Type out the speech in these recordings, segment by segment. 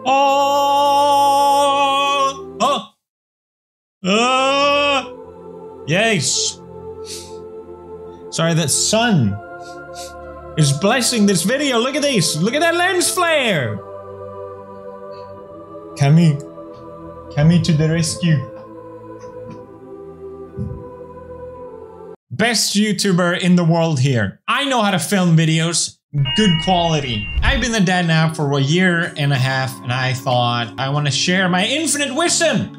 Oh! Oh! Yes. Sorry, the sun is blessing this video. Look at this. Look at that lens flare. Coming to the rescue. Best YouTuber in the world here. I know how to film videos. Good quality. I've been a dad now for a year and a half, and I thought I want to share my infinite wisdom.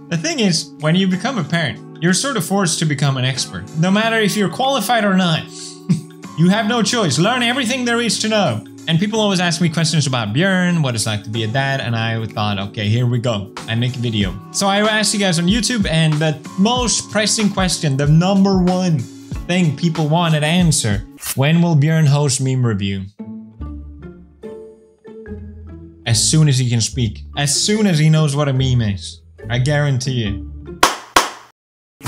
The thing is, when you become a parent, you're sort of forced to become an expert. No matter if you're qualified or not. You have no choice. Learn everything there is to know. And people always ask me questions about Björn, what it's like to be a dad, and I thought, okay, here we go. I make a video. So I asked you guys on YouTube, and the most pressing question, the #1 thing people wanted to answer, when will Björn host meme review? As soon as he can speak. As soon as he knows what a meme is. I guarantee it.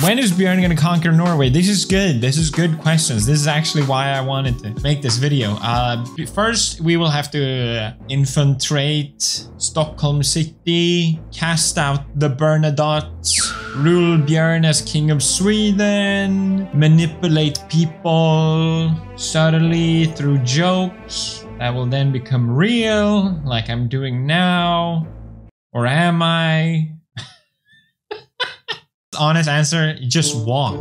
When is Björn gonna conquer Norway? This is good. This is good questions. This is actually why I wanted to make this video. First, we will have to infiltrate Stockholm City, cast out the Bernadottes, rule Björn as King of Sweden, manipulate people subtly through jokes that will then become real, like I'm doing now. Or am I? Honest answer, just walk.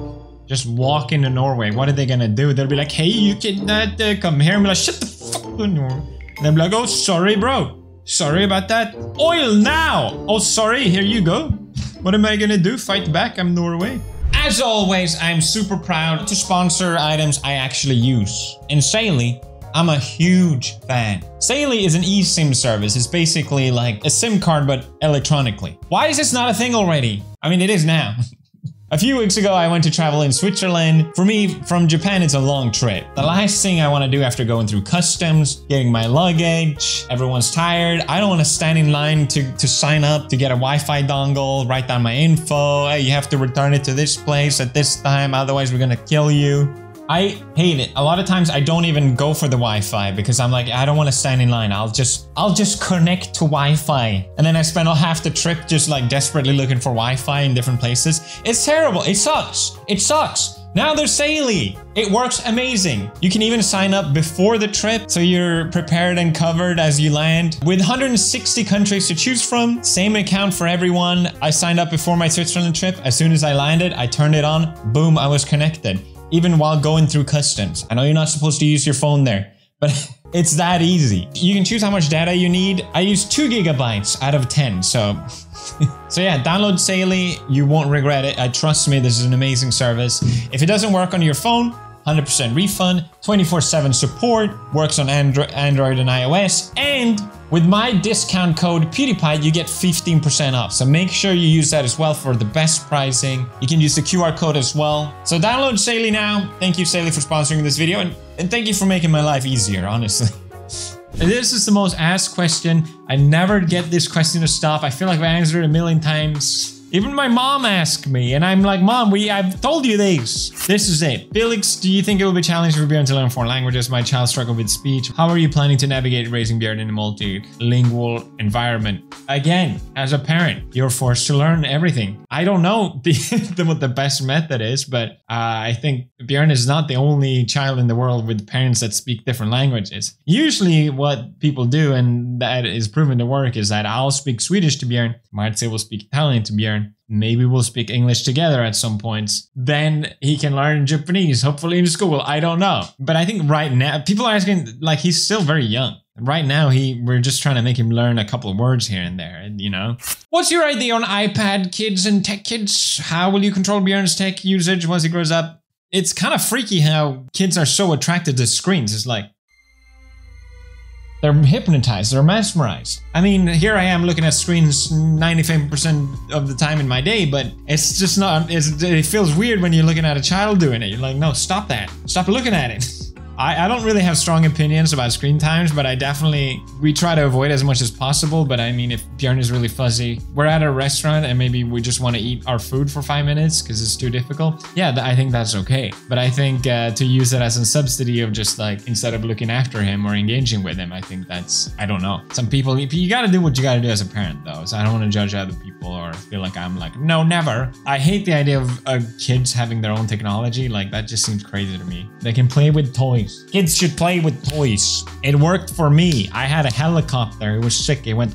Just walk into Norway. What are they gonna do? They'll be like, hey, you cannot come here. I'm like, shut the fuck up. And they'll be like, oh, sorry, bro. Sorry about that. Oil now. Oh, sorry, here you go. What am I gonna do? Fight back? I'm Norway. As always, I'm super proud to sponsor items I actually use. And Saily, I'm a huge fan. Saily is an eSIM service. It's basically like a SIM card, but electronically. Why is this not a thing already? I mean, it is now. A few weeks ago, I went to travel in Switzerland. For me, from Japan, it's a long trip. The last thing I want to do after going through customs, getting my luggage, everyone's tired. I don't want to stand in line to sign up to get a Wi-Fi dongle, write down my info. Hey, you have to return it to this place at this time, otherwise we're gonna kill you. I hate it. A lot of times I don't even go for the Wi-Fi because I'm like, I don't want to stand in line. I'll just connect to Wi-Fi. And then I spend half the trip just like desperately looking for Wi-Fi in different places. It's terrible. It sucks. It sucks. Now there's Saily. It works amazing. You can even sign up before the trip so you're prepared and covered as you land. With 160 countries to choose from, same account for everyone. I signed up before my Switzerland trip. As soon as I landed, I turned it on. Boom, I was connected. Even while going through customs. I know you're not supposed to use your phone there, but it's that easy. You can choose how much data you need. I use 2 gigabytes out of 10, so yeah, download Saily. You won't regret it. Trust me, this is an amazing service. If it doesn't work on your phone, 100% refund, 24/7 support, works on Android and iOS, and with my discount code PewDiePie, you get 15% off. So make sure you use that as well for the best pricing. You can use the QR code as well. So download Saily now. Thank you, Saily, for sponsoring this video, and thank you for making my life easier, honestly. This is the most asked question. I never get this question to stop. I feel like I've answered it a million times. Even my mom asked me, and I'm like, Mom, I've told you this. This is it. Felix, do you think it will be challenging for Björn to learn foreign languages? My child struggled with speech. How are you planning to navigate raising Björn in a multilingual environment? Again, as a parent, you're forced to learn everything. I don't know what the best method is, but I think Björn is not the only child in the world with parents that speak different languages. Usually what people do, and that is proven to work, is that I'll speak Swedish to Björn, Martse will speak Italian to Björn, maybe we'll speak English together at some points. Then he can learn Japanese, hopefully in school. I don't know. But I think right now, people are asking, like, he's still very young. Right now, we're just trying to make him learn a couple of words here and there, you know? What's your idea on iPad kids and tech kids? How will you control Björn's tech usage once he grows up? It's kind of freaky how kids are so attracted to screens. It's like, they're hypnotized, they're mesmerized. I mean, here I am looking at screens 95% of the time in my day, but it's just not, it feels weird when you're looking at a child doing it. You're like, no, stop that. Stop looking at it. I don't really have strong opinions about screen times, but we try to avoid as much as possible. But I mean, if Björn is really fuzzy, we're at a restaurant and maybe we just want to eat our food for 5 minutes because it's too difficult. Yeah, I think that's okay. But I think to use it as a subsidy of just like, instead of looking after him or engaging with him, I think that's, I don't know. Some people, you gotta do what you gotta do as a parent though. So I don't want to judge other people or feel like I'm like, no, never. I hate the idea of kids having their own technology. Like that just seems crazy to me. They can play with toys. Kids should play with toys. It worked for me. I had a helicopter. It was sick. It went.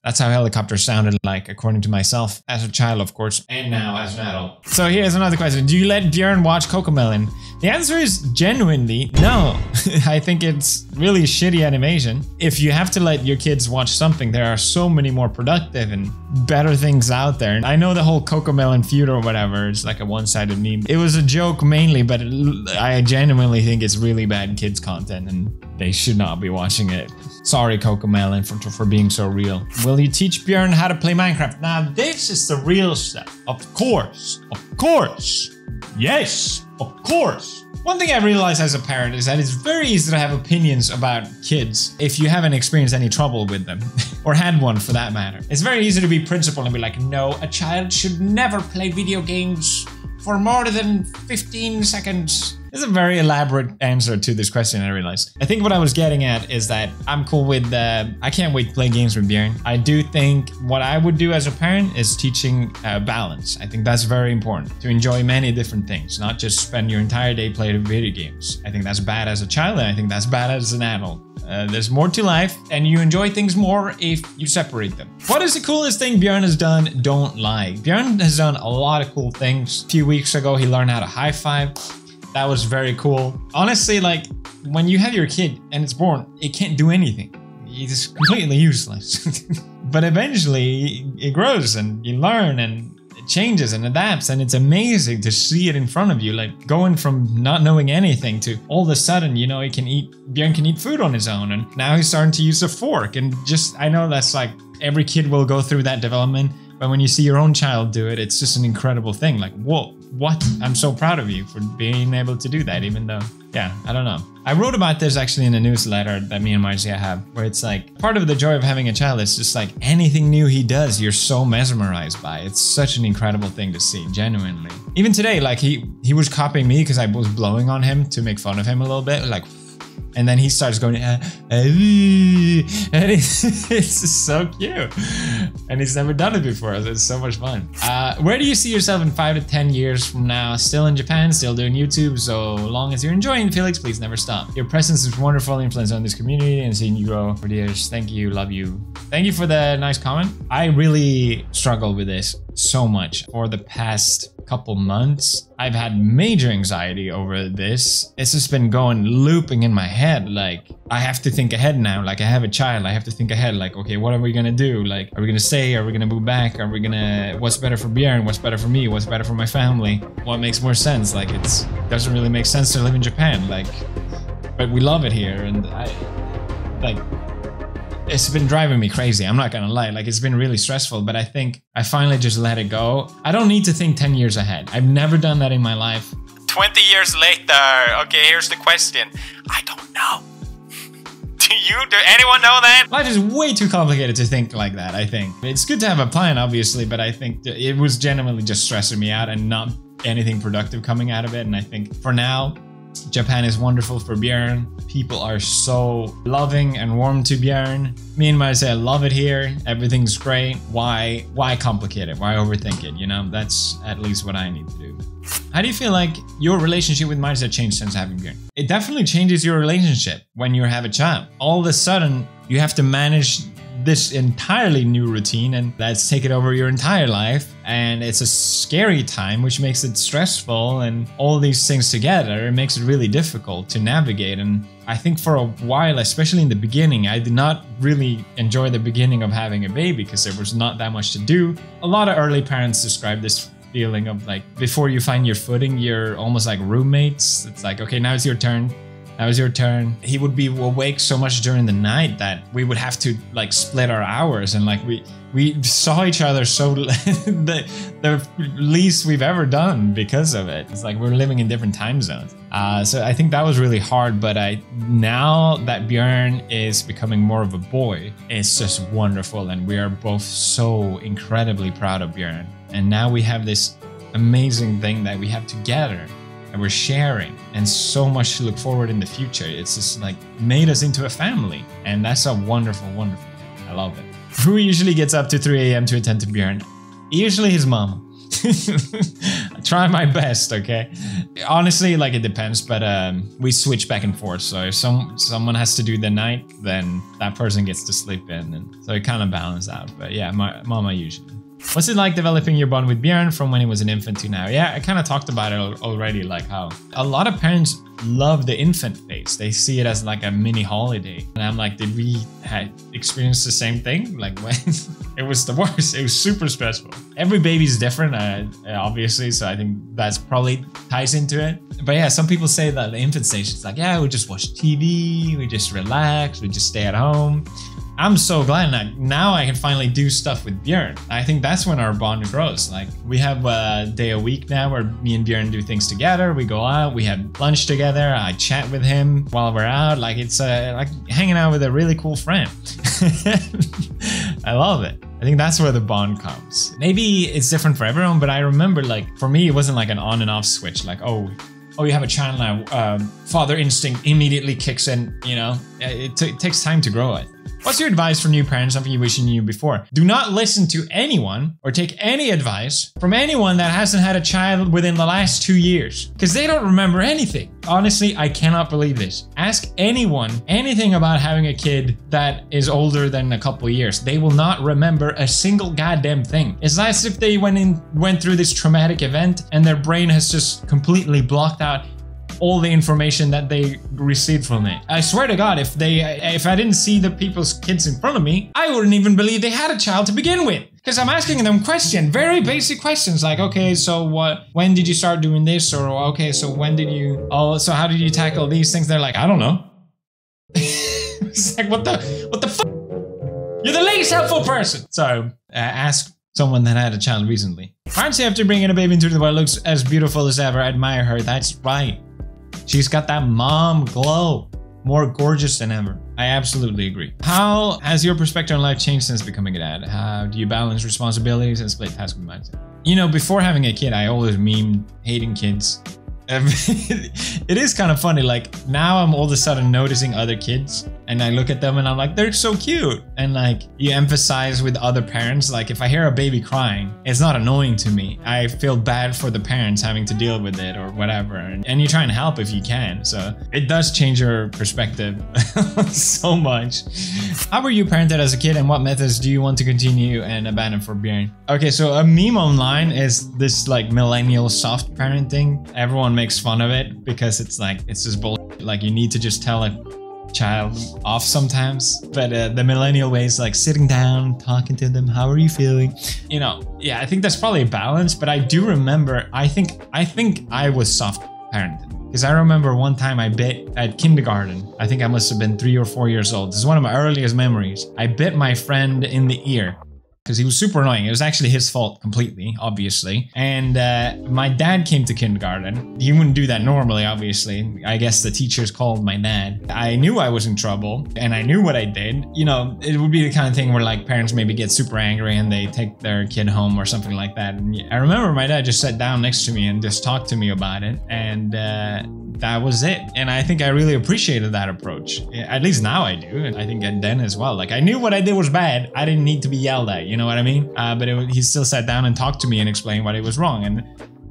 That's how helicopters sounded like, according to myself, as a child, of course, and now as an adult. So here's another question. Do you let Björn watch Coco Melon? The answer is genuinely no. I think it's really shitty animation. If you have to let your kids watch something, there are so many more productive and better things out there. I know the whole Coco Melon feud or whatever, it's like a one-sided meme. It was a joke mainly, but I genuinely think it's really bad kids content and they should not be watching it. Sorry, Coco Melon, for being so real. Will you teach Björn how to play Minecraft? Now, this is the real stuff. Of course. Of course. Yes, of course. One thing I realized as a parent is that it's very easy to have opinions about kids if you haven't experienced any trouble with them, or had one for that matter. It's very easy to be principled and be like, no, a child should never play video games for more than 15 seconds. It's a very elaborate answer to this question, I realized. I think what I was getting at is that I'm cool with, I can't wait to play games with Björn. I do think what I would do as a parent is teaching balance. I think that's very important, to enjoy many different things, not just spend your entire day playing video games. I think that's bad as a child, and I think that's bad as an adult. There's more to life, and you enjoy things more if you separate them. What is the coolest thing Björn has done? Don't lie. Björn has done a lot of cool things. A few weeks ago, he learned how to high five. That was very cool. Honestly, like, when you have your kid and it's born, it can't do anything. It's completely useless. But eventually, it grows and you learn and it changes and adapts, and it's amazing to see it in front of you, like going from not knowing anything to all of a sudden, you know, Björn can eat food on his own, and now he's starting to use a fork. And just, I know that's like, every kid will go through that development, but when you see your own child do it, it's just an incredible thing. Like, whoa. What? I'm so proud of you for being able to do that, even though, yeah, I don't know. I wrote about this actually in a newsletter that me and Marcia have, where it's like, part of the joy of having a child is just like, anything new he does, you're so mesmerized by. It's such an incredible thing to see, genuinely. Even today, like, he was copying me because I was blowing on him to make fun of him a little bit, like, and then he starts going, and it's so cute. And he's never done it before, so it's so much fun. Where do you see yourself in 5 to 10 years from now? Still in Japan, still doing YouTube, so long as you're enjoying Felix, please never stop. Your presence is wonderful influence on this community and seeing you grow for years. Thank you, love you. Thank you for the nice comment. I really struggle with this so much for the past couple months. I've had major anxiety over this. It's just been looping in my head. Like, I have to think ahead now. Like, I have a child, I have to think ahead. Like, okay, what are we gonna do? Like, are we gonna stay? Are we gonna move back? Are we gonna, what's better for Björn? What's better for me? What's better for my family? What makes more sense? Like, it doesn't really make sense to live in Japan. Like, but we love it here, and it's been driving me crazy. I'm not gonna lie. Like, it's been really stressful, but I think I finally just let it go. I don't need to think 10 years ahead. I've never done that in my life. 20 years later. Okay, here's the question. I don't know. Do anyone know that? Life is way too complicated to think like that, I think. It's good to have a plan, obviously, but I think it was genuinely just stressing me out and not anything productive coming out of it. And I think for now, Japan is wonderful for Björn. People are so loving and warm to Björn. Me and Marcia love it here. Everything's great. Why complicate it? Why overthink it? You know, that's at least what I need to do. How do you feel like your relationship with Marcia changed since having Björn? It definitely changes your relationship when you have a child. All of a sudden, you have to manage this entirely new routine, and that's taken over your entire life, and it's a scary time, which makes it stressful, and all these things together, it makes it really difficult to navigate. And I think for a while, especially in the beginning, I did not really enjoy the beginning of having a baby because there was not that much to do. A lot of early parents describe this feeling of like, before you find your footing, you're almost like roommates. It's like, okay, now it's your turn. Now it's your turn. He would be awake so much during the night that we would have to like split our hours, and like we saw each other so the least we've ever done because of it. It's like we're living in different time zones. So I think that was really hard, but now that Björn is becoming more of a boy, it's just wonderful, and we are both so incredibly proud of Björn. And now we have this amazing thing that we have together, and we're sharing, and so much to look forward in the future. It's just like made us into a family, and that's a wonderful, wonderful thing. I love it. Who usually gets up to 3 a.m. to attend to Björn? Usually his mom. I try my best, okay? Honestly, like it depends, but we switch back and forth. So if someone has to do the night, then that person gets to sleep in, and so it kind of balances out. But yeah, my mama usually. What's it like developing your bond with Björn from when he was an infant to now? Yeah, I kind of talked about it already, like how a lot of parents love the infant phase. They see it as like a mini holiday. And I'm like, did we experience the same thing? Like when it was the worst, it was super stressful. Every baby's different, obviously, so I think that's probably ties into it. But yeah, some people say that the infant stage is like, yeah, we just watch TV, we just relax, we just stay at home. I'm so glad that now I can finally do stuff with Björn. I think that's when our bond grows. Like we have a day a week now where me and Björn do things together. We go out, we have lunch together. I chat with him while we're out. Like it's like hanging out with a really cool friend. I love it. I think that's where the bond comes. Maybe it's different for everyone, but I remember like for me, it wasn't like an on and off switch. Like, oh, you have a child now. Father instinct immediately kicks in, you know? It takes time to grow it. What's your advice for new parents, something you wish you knew before? Do not listen to anyone or take any advice from anyone that hasn't had a child within the last 2 years, because they don't remember anything. Honestly, I cannot believe this. Ask anyone anything about having a kid that is older than a couple years. They will not remember a single goddamn thing. It's as if they went through this traumatic event and their brain has just completely blocked out all the information that they received from it. I swear to God, if I didn't see the people's kids in front of me, I wouldn't even believe they had a child to begin with. Because I'm asking them questions, very basic questions like, okay, so when did you start doing this? Or okay, so so how did you tackle these things? They're like, I don't know. It's like, what the fuck? You're the least helpful person. So ask someone that had a child recently. Aren't you after bringing a baby into the world looks as beautiful as ever? I admire her. That's right. She's got that mom glow. More gorgeous than ever. I absolutely agree. How has your perspective on life changed since becoming a dad? How do you balance responsibilities and split tasks with mindset? You know, before having a kid, I always memed hating kids. It is kind of funny, like now I'm all of a sudden noticing other kids and I look at them and I'm like, they're so cute. And like you emphasize with other parents, like if I hear a baby crying, it's not annoying to me. I feel bad for the parents having to deal with it or whatever. And you try and help if you can. So it does change your perspective so much. How were you parented as a kid and what methods do you want to continue and abandon for Björn? Okay, so a meme online is this like millennial soft parenting. Everyone makes fun of it because it's like, it's just bullshit. Like you need to just tell a child off sometimes. But the millennial way is like sitting down, talking to them. How are you feeling? You know, yeah, I think that's probably a balance. But I do remember, I think I was soft parented. Because I remember one time I bit at kindergarten. I think I must have been 3 or 4 years old. This is one of my earliest memories. I bit my friend in the ear. Because he was super annoying. It was actually his fault completely, obviously. And my dad came to kindergarten. He wouldn't do that normally, obviously. I guess the teachers called my dad. I knew I was in trouble and I knew what I did. You know, it would be the kind of thing where like parents maybe get super angry and they take their kid home or something like that. And I remember my dad just sat down next to me and just talked to me about it. And that was it. And I think I really appreciated that approach. At least now I do. And I think then as well. Like I knew what I did was bad. I didn't need to be yelled at, you know what I mean? But he still sat down and talked to me and explained what it was wrong. And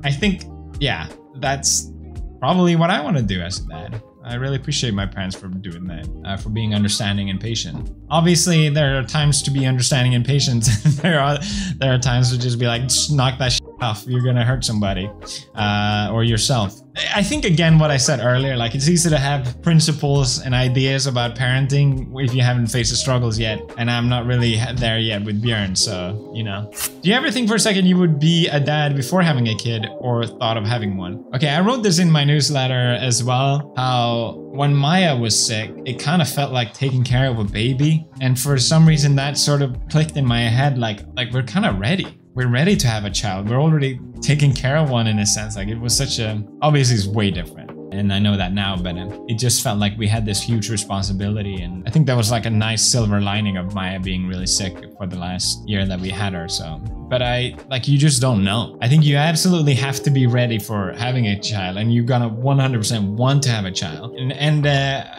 I think, yeah, that's probably what I want to do as a dad. I really appreciate my parents for doing that, for being understanding and patient. Obviously, there are times to be understanding and patient. there are times to just be like, just knock that shit tough. You're gonna hurt somebody or yourself. I think, again, what I said earlier, like, it's easy to have principles and ideas about parenting if you haven't faced the struggles yet. And I'm not really there yet with Björn, so, you know. Do you ever think for a second you would be a dad before having a kid or thought of having one? Okay, I wrote this in my newsletter as well, how when Maya was sick, it kind of felt like taking care of a baby. And for some reason that sort of clicked in my head, like we're kind of ready. We're ready to have a child. We're already taking care of one in a sense. Like, it was such a, obviously it's way different. And I know that now, but it just felt like we had this huge responsibility. And I think that was like a nice silver lining of Maya being really sick for the last year that we had her. So, but you just don't know. I think you absolutely have to be ready for having a child, and you're gonna 100% want to have a child. And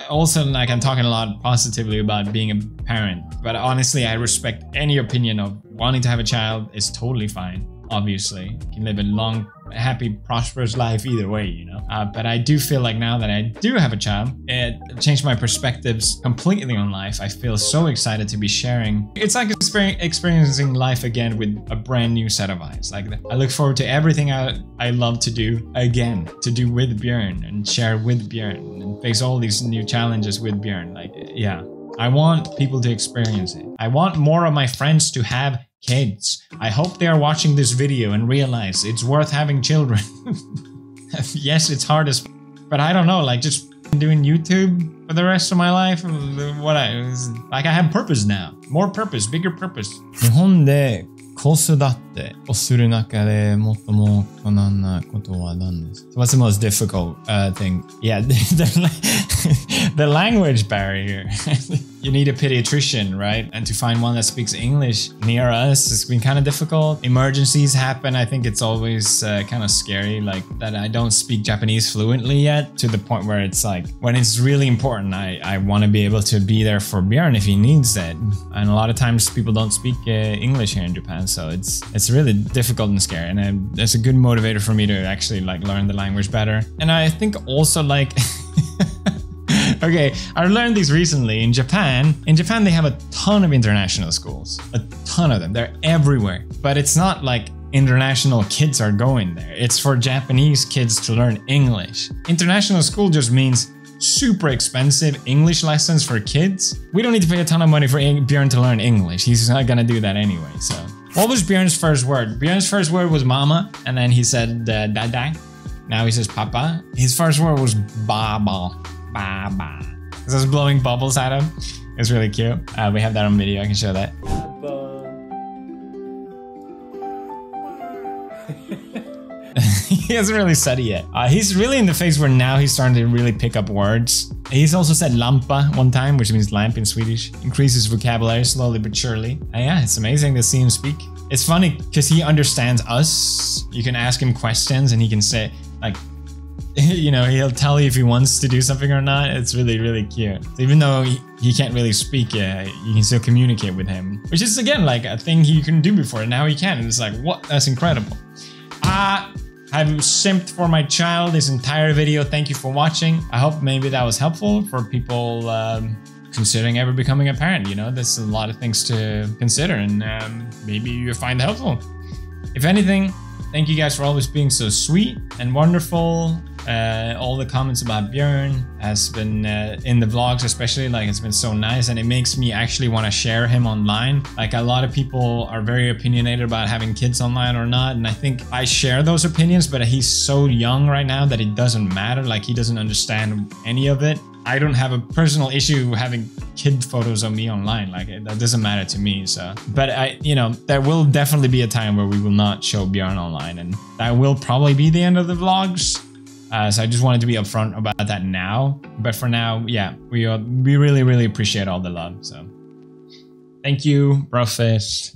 also, like, I'm talking a lot positively about being a parent, but honestly, I respect any opinion of wanting to have a child is totally fine. Obviously, you can live a long, happy, prosperous life either way, you know. But I do feel like now that I do have a child, it changed my perspectives completely on life. I feel so excited to be sharing. It's like experiencing life again with a brand new set of eyes. Like, I look forward to everything I love to do again, to do with Björn and share with Björn and face all these new challenges with Björn. Like, yeah, I want people to experience it. I want more of my friends to have kids. I hope they are watching this video and realize it's worth having children. Yes, it's hard as but I don't know, like, just doing YouTube for the rest of my life. Like, I have purpose now. More purpose, bigger purpose. 日本で子育てをする中で最も困難なことは何ですか? What's the most difficult thing? Yeah, the language barrier. You need a pediatrician, right? And to find one that speaks English near us has been kind of difficult. Emergencies happen. I think it's always kind of scary, like, that I don't speak Japanese fluently yet, to the point where it's like, when it's really important, I want to be able to be there for Björn if he needs it. And a lot of times people don't speak English here in Japan, so it's really difficult and scary. And it's a good motivator for me to actually, like, learn the language better. And I think also, like, okay, I learned these recently. In Japan, they have a ton of international schools. A ton of them. They're everywhere. But it's not like international kids are going there. It's for Japanese kids to learn English. International school just means super expensive English lessons for kids. We don't need to pay a ton of money for Björn to learn English. He's not gonna do that anyway, so. What was Björn's first word? Björn's first word was mama, and then he said dada. Now he says papa. His first word was baba. Baba. Because I was blowing bubbles at him. It was really cute. We have that on video. I can show that. He hasn't really said it yet. He's really in the phase where now he's starting to really pick up words. He's also said lampa one time, which means lamp in Swedish. Increases vocabulary slowly but surely. And yeah, it's amazing to see him speak. It's funny because he understands us. You can ask him questions and he can say, like, you know, he'll tell you if he wants to do something or not. It's really, really cute. So even though he can't really speak, you can still communicate with him. Which is, again, like a thing he couldn't do before. And now he can. And it's like, what? That's incredible. I've simped for my child this entire video. Thank you for watching. I hope maybe that was helpful for people considering ever becoming a parent. You know, there's a lot of things to consider, and maybe you find it helpful. If anything, thank you guys for always being so sweet and wonderful. All the comments about Björn has been in the vlogs especially, like, it's been so nice, and it makes me actually want to share him online. Like, a lot of people are very opinionated about having kids online or not, and I think I share those opinions, but he's so young right now that it doesn't matter. Like, he doesn't understand any of it. I don't have a personal issue having kid photos of me online. Like, that doesn't matter to me. So, but you know, there will definitely be a time where we will not show Björn online, and that will probably be the end of the vlogs. So I just wanted to be upfront about that now. But for now, yeah, we really, really appreciate all the love. So thank you, Brofist.